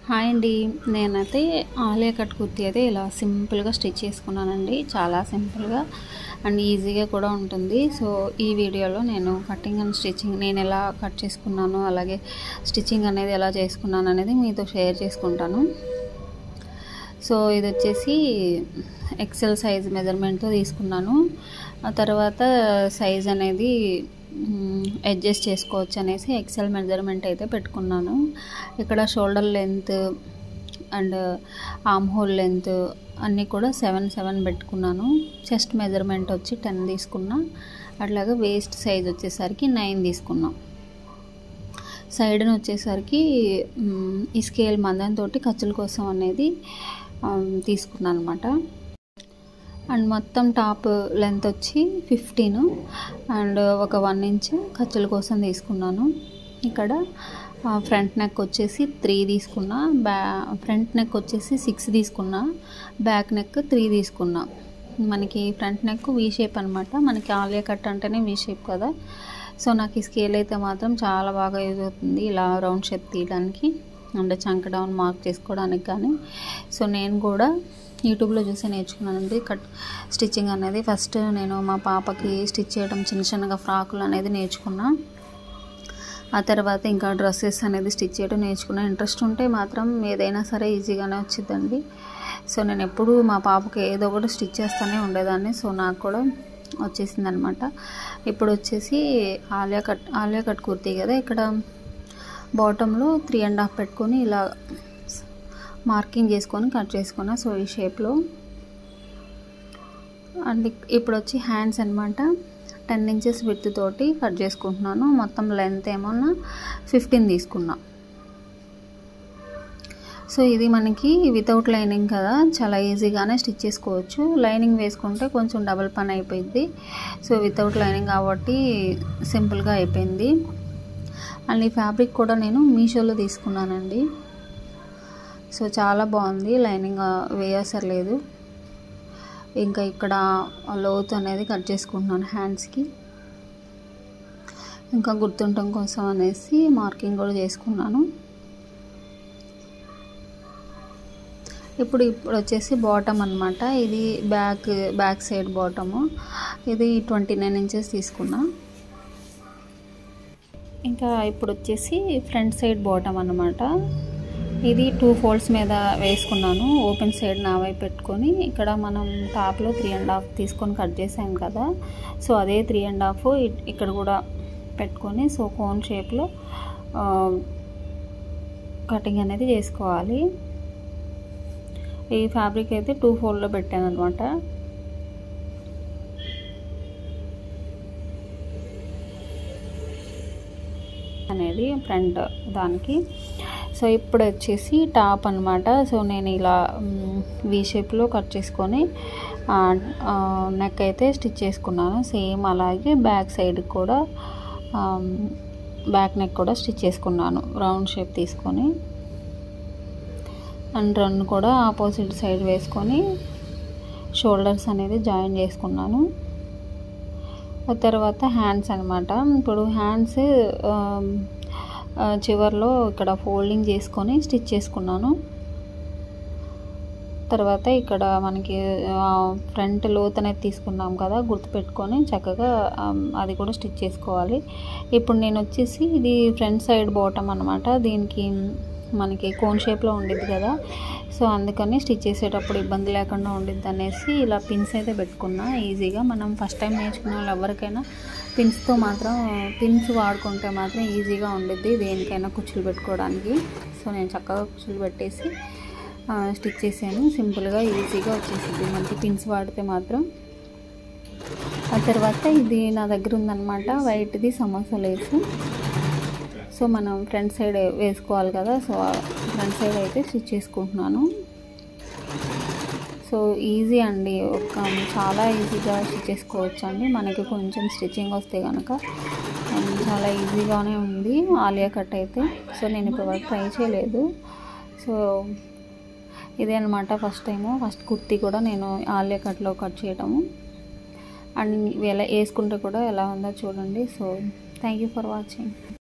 Hi అండి. నేనైతే Alia cut kurti అయితే ఇలా సింపుల్గా స్టిచ్ చేసుకున్నానండి. చాలా సింపుల్గా అండ్ ఈజీగా కూడా ఉంటుంది. సో ఈ వీడియోలో నేను కటింగ్ అండ్ స్టిచ్చింగ్ నేను ఎలా కట్ చేసుకున్నాను, అలాగే స్టిచ్చింగ్ అనేది ఎలా చేసుకున్నాను అనేది మీతో షేర్ చేసుకుంటాను. సో ఇది వచ్చేసి ఎక్సెల్ సైజ్ మెజర్మెంట్తో తీసుకున్నాను. ఆ తర్వాత సైజ్ అనేది అడ్జస్ట్ చేసుకోవచ్చు అనేసి ఎక్సెల్ మెజర్మెంట్ అయితే పెట్టుకున్నాను. ఇక్కడ shoulder length and arm whole length అన్నీ కూడా 7 పెట్టుకున్నాను. చెస్ట్ మెజర్మెంట్ వచ్చి 10 తీసుకున్నా. అట్లాగే వేస్ట్ సైజ్ వచ్చేసరికి 9 తీసుకున్నా. సైడ్ని వచ్చేసరికి ఈ స్కేల్ మందంతో ఖర్చుల కోసం అనేది తీసుకున్నాను అనమాట. అండ్ మొత్తం టాప్ లెంత్ వచ్చి 15 అండ్ ఒక 1 ఇంచ్ ఖర్చుల కోసం తీసుకున్నాను. ఇక్కడ ఫ్రంట్ నెక్ వచ్చేసి 3 తీసుకున్నా, ఫ్రంట్ నెక్ వచ్చేసి 6 తీసుకున్నా, బ్యాక్ నెక్ 3 తీసుకున్నా. మనకి ఫ్రంట్ నెక్ వీ షేప్ అనమాట. మనకి ఆలియా కట్ అంటేనే వీ షేప్ కదా. సో నాకు ఈ స్కేల్ అయితే మాత్రం చాలా బాగా యూజ్ అవుతుంది ఇలా రౌండ్ షేప్ తీయడానికి అండ్ చంక డౌన్ మార్క్ చేసుకోవడానికి కానీ. సో నేను కూడా యూట్యూబ్లో చూసి నేర్చుకున్నానండి కట్ స్టిచ్చింగ్ అనేది. ఫస్ట్ నేను మా పాపకి స్టిచ్ చేయడం చిన్నగా ఫ్రాకులు అనేది నేర్చుకున్నా. ఆ తర్వాత ఇంకా డ్రెస్సెస్ అనేది స్టిచ్ చేయడం నేర్చుకున్నా. ఇంట్రెస్ట్ ఉంటే మాత్రం ఏదైనా సరే ఈజీగానే వచ్చిందండి. సో నేను ఎప్పుడు మా పాపకి ఏదో ఒకటి స్టిచ్ చేస్తూనే ఉండేదాన్ని. సో నాకు కూడా వచ్చేసింది అనమాట. ఇప్పుడు వచ్చేసి ఆలియా కట్ కుర్తీ కదా, ఇక్కడ బాటంలో 3.5 పెట్టుకొని ఇలా మార్కింగ్ చేసుకొని కట్ చేసుకున్నా. సో ఈ షేప్లో. అండ్ ఇప్పుడు వచ్చి హ్యాండ్స్ అనమాట. 10 ఇంచెస్ విడ్త్ తోటి కట్ చేసుకుంటున్నాను. మొత్తం లెంత్ ఏమన్నా 15 తీసుకున్నా. సో ఇది మనకి వితౌట్ లైనింగ్ కదా, చాలా ఈజీగానే స్టిచ్ చేసుకోవచ్చు. లైనింగ్ వేసుకుంటే కొంచెం డబుల్ పని అయిపోయింది. సో వితౌట్ లైనింగ్ కాబట్టి సింపుల్గా అయిపోయింది. అండ్ ఈ ఫ్యాబ్రిక్ కూడా నేను మీషోలో తీసుకున్నానండి. సో చాలా బాగుంది, లైనింగ్ వేయసలేదు. ఇంకా ఇక్కడ లోతు అనేది కట్ చేసుకుంటున్నాను హ్యాండ్స్కి. ఇంకా గుర్తుండటం కోసం అనేసి మార్కింగ్ కూడా చేసుకున్నాను. ఇప్పుడు వచ్చేసి బాటమ్ అనమాట. ఇది బ్యాక్ సైడ్ బాటము. ఇది 29 ఇంచెస్ తీసుకున్నా. ఇంకా ఇప్పుడు వచ్చేసి ఫ్రంట్ సైడ్ బాటమ్ అనమాట. ఇది 2 ఫోల్డ్స్ మీద వేసుకున్నాను. ఓపెన్ సైడ్ నా వైపు పెట్టుకొని ఇక్కడ మనం టాప్లో 3.5 తీసుకొని కట్ చేసాం కదా. సో అదే 3.5 ఇక్కడ కూడా పెట్టుకొని సో కోన్ షేప్లో కటింగ్ అనేది చేసుకోవాలి. ఈ ఫ్యాబ్రిక్ అయితే 2 ఫోల్డ్లో పెట్టాను అనమాట. అనేది ఫ్రంట్ దానికి. సో ఇప్పుడు వచ్చేసి టాప్ అనమాట. సో నేను ఇలా వీ షేప్లో కట్ చేసుకొని నెక్ అయితే స్టిచ్ చేసుకున్నాను. సేమ్ అలాగే బ్యాక్ సైడ్ కూడా బ్యాక్ నెక్ కూడా స్టిచ్ చేసుకున్నాను రౌండ్ షేప్ తీసుకొని. అండ్ రన్ కూడా ఆపోజిట్ సైడ్ వేసుకొని షోల్డర్స్ అనేది జాయిన్ చేసుకున్నాను. ఆ తర్వాత హ్యాండ్స్ అనమాట. ఇప్పుడు హ్యాండ్స్ చివర్లో ఇక్కడ ఫోల్డింగ్ చేసుకొని స్టిచ్ చేసుకున్నాను. తర్వాత ఇక్కడ మనకి ఫ్రంట్ లోత్ అనేది తీసుకున్నాం కదా, గుర్తుపెట్టుకొని చక్కగా అది కూడా స్టిచ్ చేసుకోవాలి. ఇప్పుడు నేను వచ్చేసి ఇది ఫ్రంట్ సైడ్ బాటమ్ అనమాట. దీనికి మనకి కోన్ షేప్లో ఉండిద్ది కదా, సో అందుకని స్టిచ్ చేసేటప్పుడు ఇబ్బంది లేకుండా ఉండిద్ది అనేసి ఇలా పిన్స్ అయితే పెట్టుకున్నా. ఈజీగా మనం ఫస్ట్ టైం నేర్చుకున్న వాళ్ళు ఎవరికైనా పిన్స్ వాడుకుంటే మాత్రం ఈజీగా ఉండిద్ది దేనికైనా కుచ్చులు పెట్టుకోవడానికి. సో నేను చక్కగా కుచ్చులు పెట్టేసి స్టిచ్ చేసాను. సింపుల్గా ఈజీగా వచ్చేసింది మనకి పిన్స్ వాడితే మాత్రం. ఆ తర్వాత ఇది నా దగ్గర ఉందన్నమాట, వైట్ది సమోసా లేసు. సో మనం ఫ్రంట్ సైడ్ వేసుకోవాలి కదా, సో ఫ్రంట్ సైడ్ అయితే స్టిచ్ చేసుకుంటున్నాను. సో ఈజీ అండి, చాలా ఈజీగా స్టిచ్ చేసుకోవచ్చు అండి. మనకి కొంచెం స్టిచ్చింగ్ వస్తే కనుక చాలా ఈజీగానే ఉంది ఆలియా కట్ అయితే. సో నేను ఇప్పుడు ట్రై చేయలేదు. సో ఇదే అనమాట ఫస్ట్ కుర్తీ కూడా నేను ఆలియా కట్లో కట్ చేయడము. అండ్ వేసుకుంటే కూడా ఎలా ఉందో చూడండి. So thank you for watching.